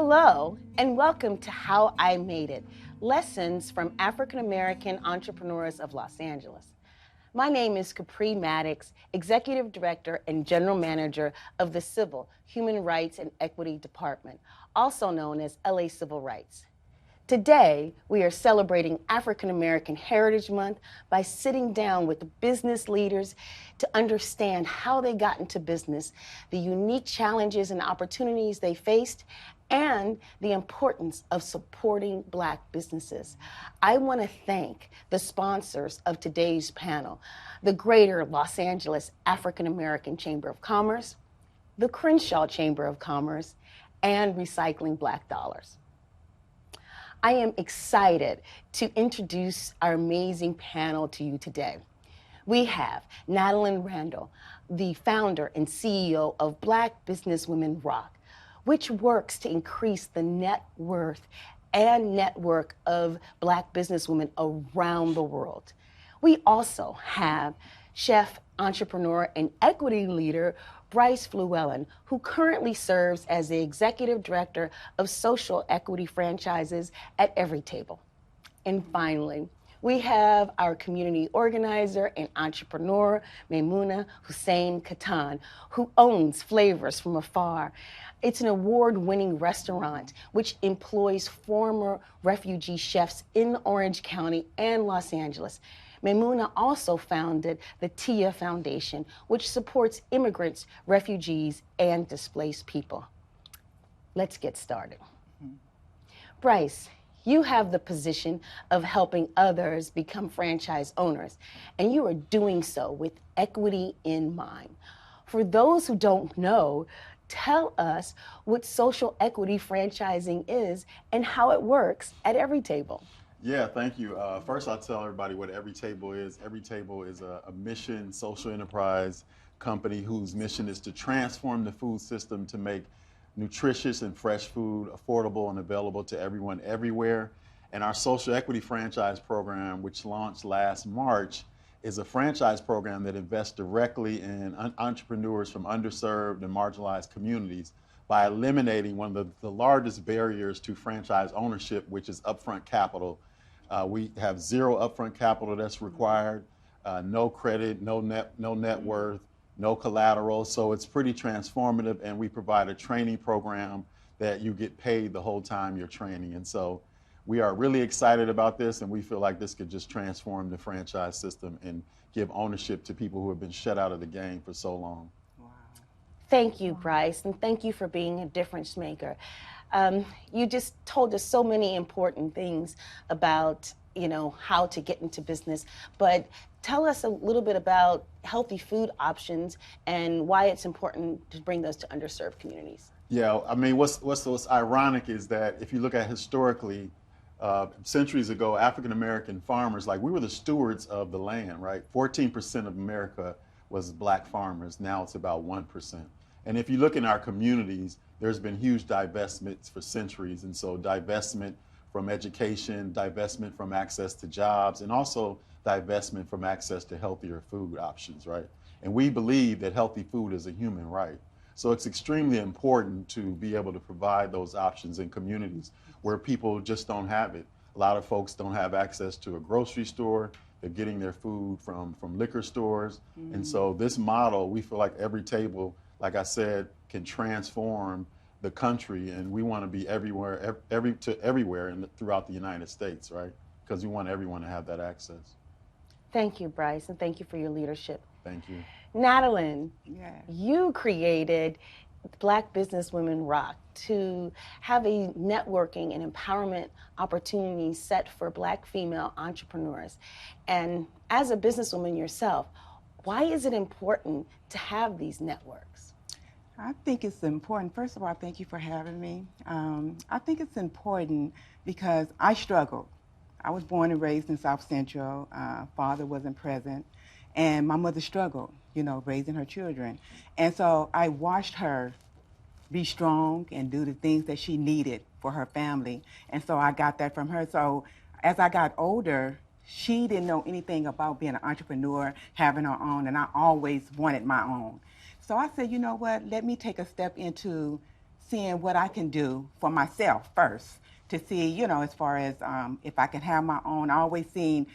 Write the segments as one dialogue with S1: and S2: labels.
S1: Hello, and welcome to How I Made It, lessons from African American entrepreneurs of Los Angeles. My name is Capri Maddox, Executive Director and General Manager of the Civil, Human Rights, and Equity Department, also known as LA Civil Rights. Today, we are celebrating African American Heritage Month by sitting down with business leaders to understand how they got into business, the unique challenges and opportunities they faced, and the importance of supporting Black businesses. I want to thank the sponsors of today's panel, the Greater Los Angeles African American Chamber of Commerce, the Crenshaw Chamber of Commerce, and Recycling Black Dollars. I am excited to introduce our amazing panel to you today. We have Natalyn Randle, the founder and CEO of Black Businesswomen Rock, which works to increase the net worth and network of Black businesswomen around the world. We also have chef, entrepreneur, and equity leader Bryce Fluellen, who currently serves as the Executive Director of Social Equity Franchises at Everytable. And finally, we have our community organizer and entrepreneur, Meymuna Hussein-Cattan, who owns Flavors from Afar. It's an award-winning restaurant which employs former refugee chefs in Orange County and Los Angeles. Meymuna also founded the Tiyya Foundation, which supports immigrants, refugees, and displaced people. Let's get started. Bryce, you have the position of helping others become franchise owners, and you are doing so with equity in mind. For those who don't know, tell us what social equity franchising is and how it works at Everytable.
S2: Yeah, thank you. First, I'll tell everybody what Everytable is. Everytable is a mission social enterprise company whose mission is to transform the food system to make nutritious and fresh food affordable and available to everyone everywhere. And our social equity franchise program, which launched last March, is a franchise program that invests directly in entrepreneurs from underserved and marginalized communities by eliminating one of the largest barriers to franchise ownership, which is upfront capital. We have zero upfront capital that's required, no credit, no net worth, no collateral. So it's pretty transformative, and we provide a training program that you get paid the whole time you're training. And so we are really excited about this, and we feel like this could just transform the franchise system and give ownership to people who have been shut out of the game for so long.
S1: Thank you, Bryce, and thank you for being a difference maker. You just told us so many important things about, how to get into business, but tell us a little bit about healthy food options and why it's important to bring those to underserved communities.
S2: Yeah, I mean, what's ironic is that if you look at historically, centuries ago, African American farmers, we were the stewards of the land, right? 14% of America was Black farmers. Now it's about 1%. And if you look in our communities, there's been huge divestments for centuries. And so divestment from education, divestment from access to jobs, and also divestment from access to healthier food options, right? And we believe that healthy food is a human right. So it's extremely important to be able to provide those options in communities where people just don't have it. A lot of folks don't have access to a grocery store. They're getting their food from liquor stores. Mm-hmm. And so this model, we feel like Everytable, like I said, can transform the country, and we want to be everywhere, everywhere throughout the United States, right? Because we want everyone to have that access.
S1: Thank you, Bryce, and thank you for your leadership.
S2: Thank you.
S1: Natalyn, you created Black Businesswomen Rock to have a networking and empowerment opportunity set for Black female entrepreneurs. And as a businesswoman yourself, why is it important to have these networks?
S3: I think it's important. First of all, thank you for having me. I think it's important because I struggled. I was born and raised in South Central. Father wasn't present, and my mother struggled, raising her children. And so I watched her be strong and do the things that she needed for her family. And so I got that from her. So as I got older, she didn't know anything about being an entrepreneur, having her own, and I always wanted my own. So I said, you know what, let me take a step into seeing what I can do for myself first to see, you know, as far as if I can have my own. I always seen,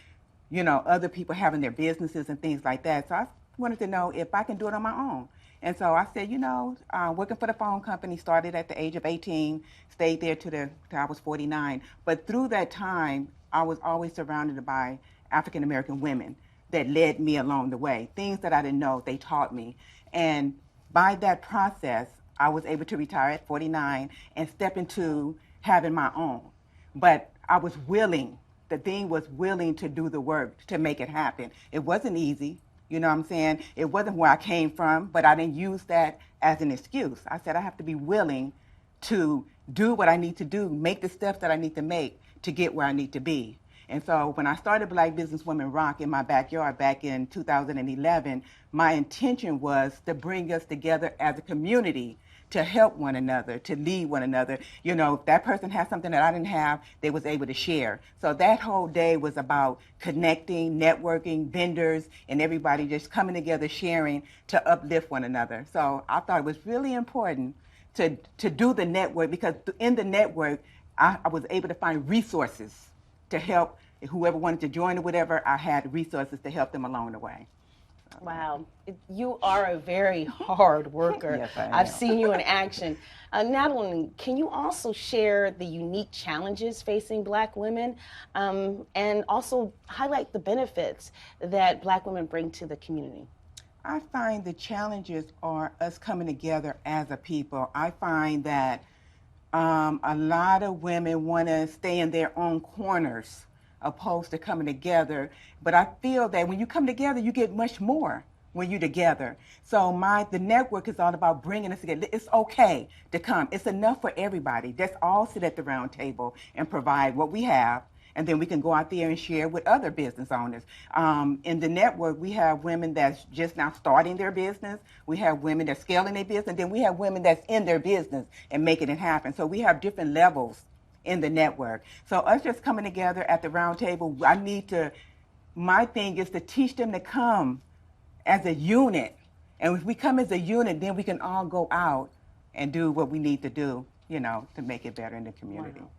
S3: you know, other people having their businesses and things like that. So I wanted to know if I can do it on my own. And so I said, you know, working for the phone company, started at the age of 18, stayed there till I was 49. But through that time, I was always surrounded by African American women that led me along the way. Things that I didn't know, they taught me. And by that process, I was able to retire at 49 and step into having my own. But I was willing, the thing was willing to do the work to make it happen. It wasn't easy. You know what I'm saying? It wasn't where I came from, but I didn't use that as an excuse. I said I have to be willing to do what I need to do, make the steps that I need to make to get where I need to be. And so when I started Black Businesswomen Rock in my backyard back in 2011, my intention was to bring us together as a community to help one another, to lead one another. You know, if that person had something that I didn't have, they was able to share. So that whole day was about connecting, networking, vendors, and everybody just coming together, sharing to uplift one another. So I thought it was really important to do the network, because in the network, I was able to find resources to help whoever wanted to join or whatever. I had resources to help them along the way.
S1: Wow, you are a very hard worker.
S3: Yes, I am.
S1: I've seen you in action. Natalyn, can you also share the unique challenges facing Black women, and also highlight the benefits that Black women bring to the community?
S3: I find the challenges are us coming together as a people. I find that a lot of women want to stay in their own corners opposed to coming together. But I feel that when you come together, you get much more when you're together. So the network is all about bringing us together. It's okay to come. It's enough for everybody. Let's all sit at the round table and provide what we have, and then we can go out there and share with other business owners. In the network, we have women that's just now starting their business. We have women that's scaling their business. And then we have women that's in their business and making it happen. So we have different levels in the network. So us just coming together at the round table, my thing is to teach them to come as a unit. And if we come as a unit, then we can all go out and do what we need to do, you know, to make it better in the community.
S1: Wow.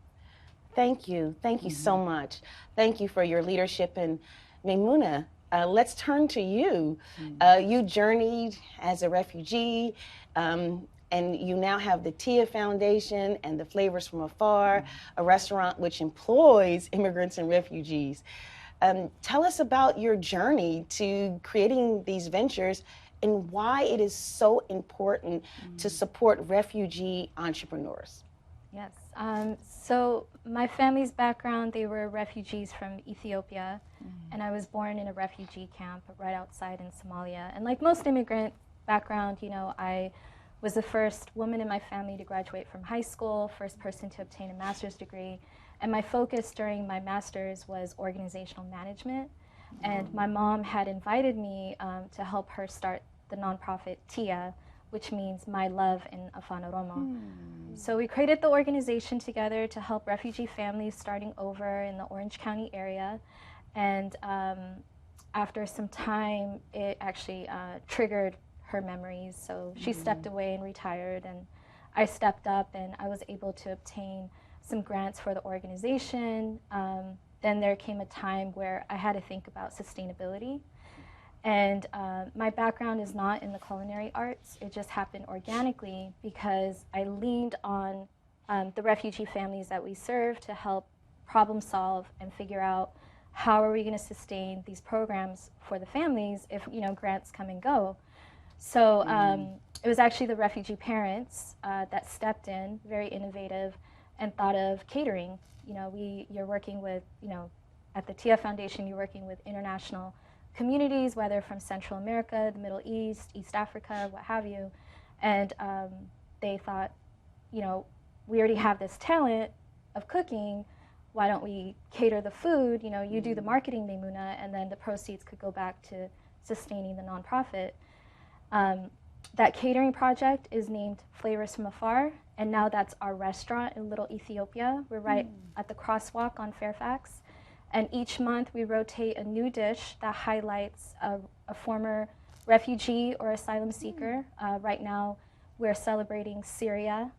S1: Thank you. Thank you so much. Thank you for your leadership. And Meymuna, let's turn to you. You journeyed as a refugee, and you now have the Tiyya Foundation and the Flavors from Afar, a restaurant which employs immigrants and refugees. Tell us about your journey to creating these ventures and why it is so important to support refugee entrepreneurs.
S4: Yes. So my family's background, they were refugees from Ethiopia, and I was born in a refugee camp right outside in Somalia. And like most immigrant background, you know, I was the first woman in my family to graduate from high school, first person to obtain a master's degree. And my focus during my master's was organizational management. And my mom had invited me to help her start the nonprofit Tiyya, which means My Love in Afan Oromo. So we created the organization together to help refugee families starting over in the Orange County area. And after some time, it actually triggered her memories. So she stepped away and retired, and I stepped up, and I was able to obtain some grants for the organization. Then there came a time where I had to think about sustainability. And my background is not in the culinary arts. It just happened organically because I leaned on the refugee families that we serve to help problem solve and figure out how are we going to sustain these programs for the families if, you know, grants come and go. So it was actually the refugee parents that stepped in, very innovative, and thought of catering. You know, you're working with, you know, at the Tiyya Foundation, you're working with international communities, whether from Central America, the Middle East, East Africa, what have you. And they thought, you know, we already have this talent of cooking. Why don't we cater the food? You know, you do the marketing, Meymuna, and then the proceeds could go back to sustaining the nonprofit. That catering project is named Flavors from Afar, and now that's our restaurant in Little Ethiopia. We're right at the crosswalk on Fairfax. And each month we rotate a new dish that highlights a former refugee or asylum seeker. Right now we're celebrating Syria.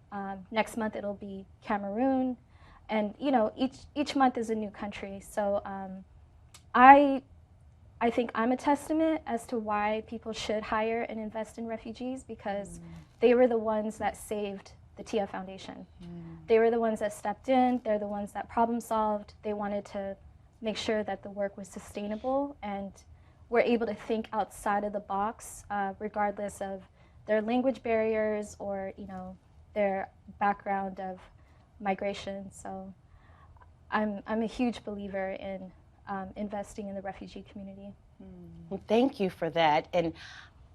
S4: Next month it'll be Cameroon. And each month is a new country. So I think I'm a testament as to why people should hire and invest in refugees, because they were the ones that saved the Tiyya Foundation. They were the ones that stepped in. They're the ones that problem solved. They wanted to make sure that the work was sustainable and were able to think outside of the box, regardless of their language barriers or their background of migration. So I'm a huge believer in investing in the refugee community.
S1: Well, thank you for that. And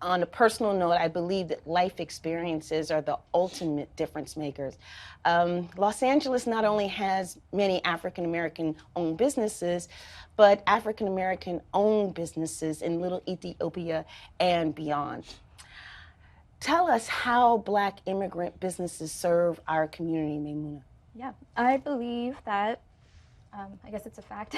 S1: on a personal note, I believe that life experiences are the ultimate difference makers. Los Angeles not only has many African American owned businesses, but African American owned businesses in Little Ethiopia and beyond. Tell us how Black immigrant businesses serve our community, Meymuna.
S4: Yeah, I believe that, I guess it's a fact,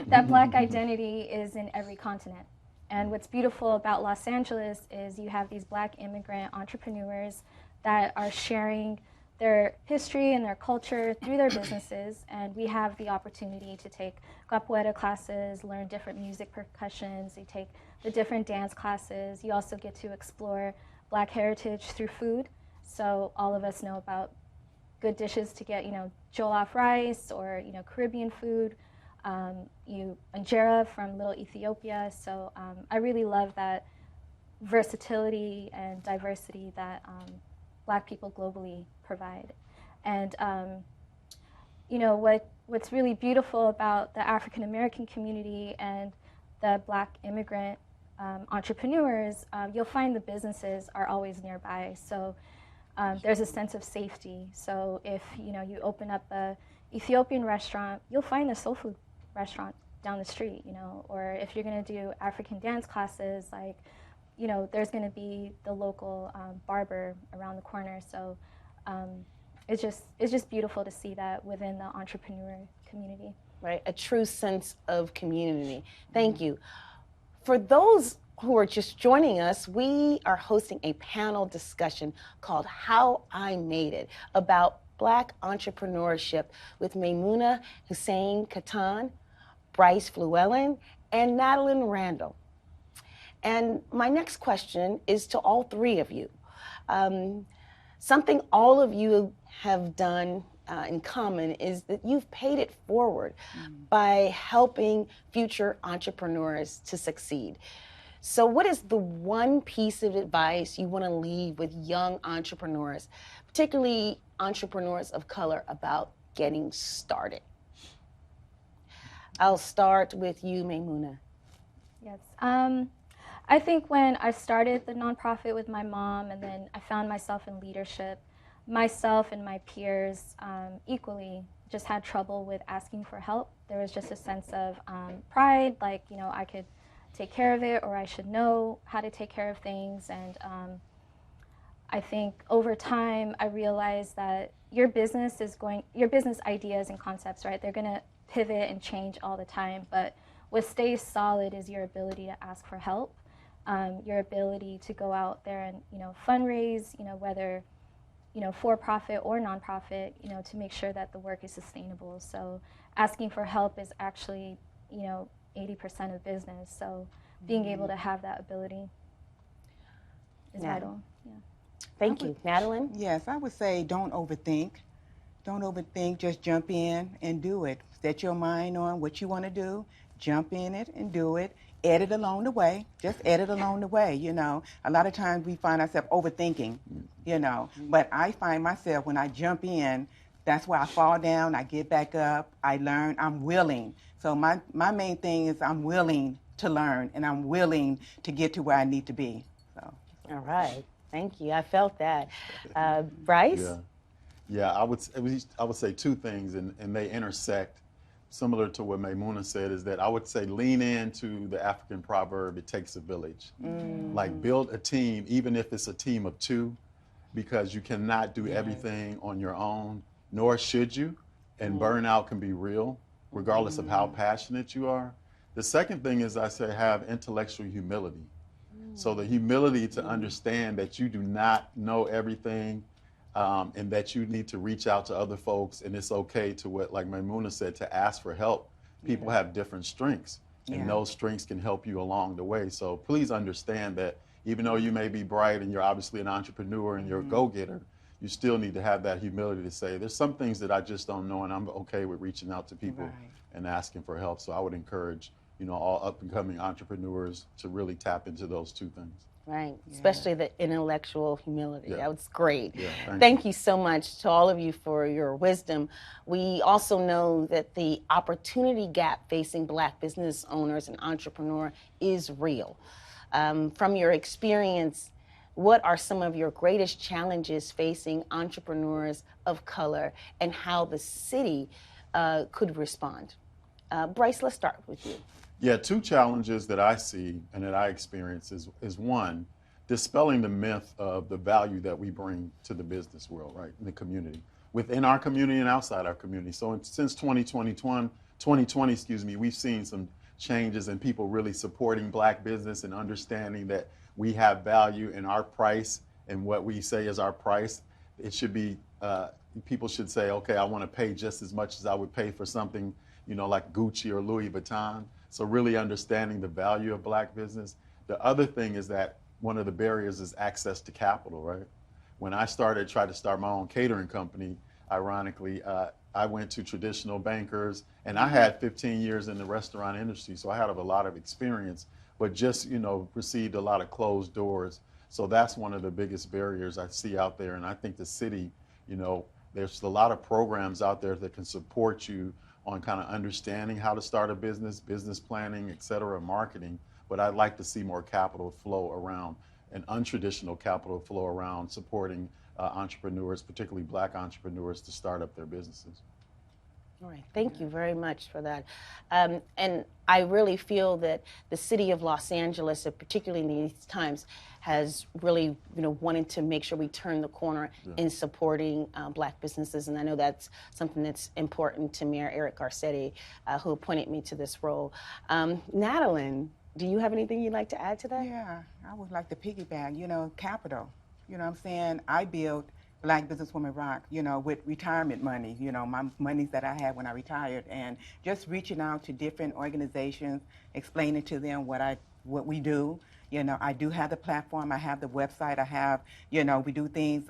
S4: that Black identity is in every continent. And what's beautiful about Los Angeles is you have these Black immigrant entrepreneurs that are sharing their history and their culture through their businesses, and we have the opportunity to take capoeira classes, learn different music percussions, you take the different dance classes. You also get to explore Black heritage through food. So all of us know about good dishes to get, jollof rice or, Caribbean food, injera from Little Ethiopia. So I really love that versatility and diversity that Black people globally provide. And, what's really beautiful about the African American community and the Black immigrant entrepreneurs, you'll find the businesses are always nearby. So there's a sense of safety. So if you open up a Ethiopian restaurant, you'll find a soul food restaurant down the street, or if you're going to do African dance classes, there's going to be the local barber around the corner. So it's just beautiful to see that within the entrepreneur community.
S1: Right, a true sense of community. Thank you. For those who are just joining us, we are hosting a panel discussion called How I Made It, about Black entrepreneurship with Meymuna Hussein-Cattan, Bryce Fluellen, and Natalyn Randle. And my next question is to all three of you. Something all of you have done in common is that you've paid it forward by helping future entrepreneurs to succeed. So what is the one piece of advice you want to leave with young entrepreneurs, particularly entrepreneurs of color, about getting started? I'll start with you, Meymuna.
S4: Yes. I think when I started the nonprofit with my mom, and then I found myself in leadership, myself and my peers equally just had trouble with asking for help. There was just a sense of pride, like, I could take care of it, or I should know how to take care of things. And I think over time, I realized that your business ideas and concepts, right? They're gonna pivot and change all the time, but what stays solid is your ability to ask for help, your ability to go out there and, fundraise, whether, for-profit or nonprofit, to make sure that the work is sustainable. So asking for help is actually, 80% of business. So being able to have that ability is vital. Yeah.
S1: Thank you. Natalyn?
S3: Yes, I would say don't overthink. Don't overthink, just jump in and do it. Set your mind on what you want to do, jump in it and do it. Edit along the way, just edit along the way, A lot of times we find ourselves overthinking, But I find myself, when I jump in, that's where I fall down, I get back up, I learn, I'm willing. So my main thing is I'm willing to learn, and I'm willing to get to where I need to be. So.
S1: All right, thank you. I felt that. Bryce?
S2: Yeah, I would say two things, and they intersect. Similar to what Meymuna said, is that I would say lean into the African proverb, it takes a village. Like, build a team, even if it's a team of two, because you cannot do everything on your own, nor should you, and burnout can be real, regardless of how passionate you are. The second thing is, I say, have intellectual humility. So the humility to understand that you do not know everything, and that you need to reach out to other folks, and it's okay to, what, like Meymuna said, to ask for help. People have different strengths, and those strengths can help you along the way. So please understand that even though you may be bright and you're obviously an entrepreneur and you're a go-getter, you still need to have that humility to say, there's some things that I just don't know, and I'm okay with reaching out to people and asking for help. So I would encourage, all up-and-coming entrepreneurs to really tap into those two things.
S1: Right, especially the intellectual humility. That was great.
S2: Thank
S1: you so much to all of you for your wisdom. We also know that the opportunity gap facing Black business owners and entrepreneurs is real. From your experience, what are some of your greatest challenges facing entrepreneurs of color, and how the city could respond? Bryce, let's start with you.
S2: Yeah, two challenges that I see and that I experience is one, dispelling the myth of the value that we bring to the business world, right, in the community, within our community and outside our community. So since 2020, we've seen some changes in people really supporting Black business and understanding that we have value in our price, and what we say is our price. It should be, people should say, okay, I want to pay just as much as I would pay for something, like Gucci or Louis Vuitton. So really understanding the value of Black business. The other thing is that one of the barriers is access to capital, right? When I tried to start my own catering company, ironically, I went to traditional bankers, and I had 15 years in the restaurant industry, so I had a lot of experience, but just, received a lot of closed doors. So that's one of the biggest barriers I see out there. And I think the city, there's a lot of programs out there that can support you on kind of understanding how to start a business planning, et cetera, marketing. But I'd like to see more capital flow around, and untraditional capital flow around supporting entrepreneurs, particularly Black entrepreneurs, to start up their businesses.
S1: All right, thank you very much for that. And I really feel that the city of Los Angeles, particularly in these times, has really, wanted to make sure we turn the corner in supporting Black businesses. And I know that's something that's important to Mayor Eric Garcetti, who appointed me to this role. Natalyn, do you have anything you'd like to add to that?
S3: Yeah, I would like to piggyback, capital. What I'm saying? I built Black Businesswoman Rock, with retirement money, my monies that I had when I retired, and just reaching out to different organizations, explaining to them what we do. I do have the platform, I have the website, I have, we do things,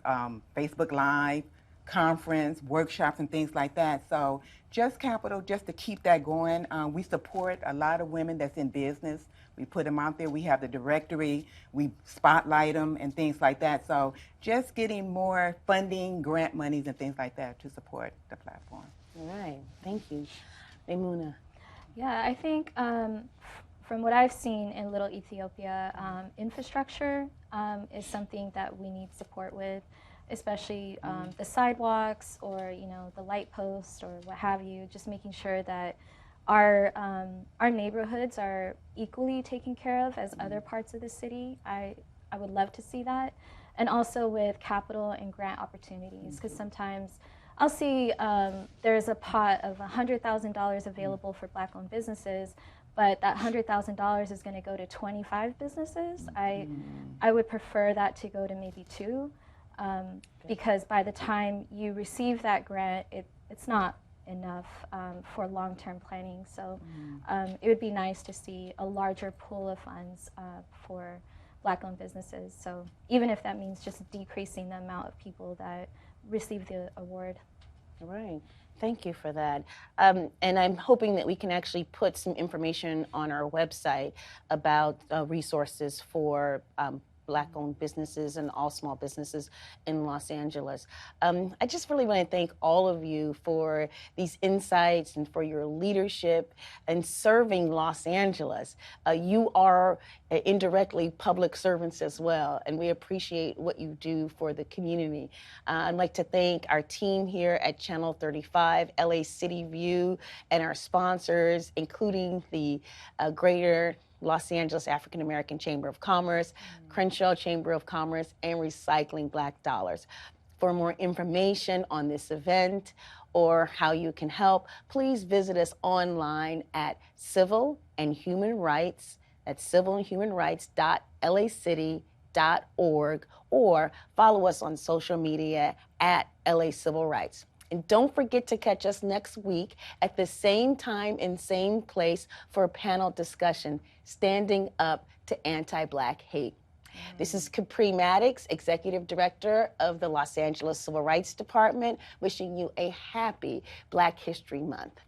S3: Facebook Live, conference, workshops, and things like that. So just capital, just to keep that going. We support a lot of women that's in business. We put them out there. We have the directory. We spotlight them and things like that. So just getting more funding, grant monies, and things like that to support the platform.
S1: All right. Thank you. Meymuna.
S4: Yeah, I think from what I've seen in Little Ethiopia, infrastructure is something that we need support with, especially the sidewalks or the light posts or what have you. Just making sure that our neighborhoods are equally taken care of as other parts of the city. I would love to see that, and also with capital and grant opportunities, because sometimes I'll see there's a pot of $100,000 available for Black-owned businesses, but that $100,000 is going to go to 25 businesses. I would prefer that to go to maybe 2, because by the time you receive that grant, it's not enough for long-term planning. So it would be nice to see a larger pool of funds for Black-owned businesses. So even if that means just decreasing the amount of people that receive the award.
S1: All right. Thank you for that. And I'm hoping that we can actually put some information on our website about resources for Black-owned businesses and all small businesses in Los Angeles. I just really want to thank all of you for these insights and for your leadership and serving Los Angeles. You are indirectly public servants as well, and we appreciate what you do for the community. I'd like to thank our team here at Channel 35, LA City View, and our sponsors, including the Greater Los Angeles African American Chamber of Commerce, Crenshaw Chamber of Commerce, and Recycling Black Dollars. For more information on this event or how you can help, please visit us online at Civil and Human Rights, That's civilandhumanrights.lacity.org, or follow us on social media at LA Civil Rights. And don't forget to catch us next week at the same time and same place for a panel discussion, Standing Up to Anti-Black Hate. This is Capri Maddox, Executive Director of the Los Angeles Civil Rights Department, wishing you a happy Black History Month.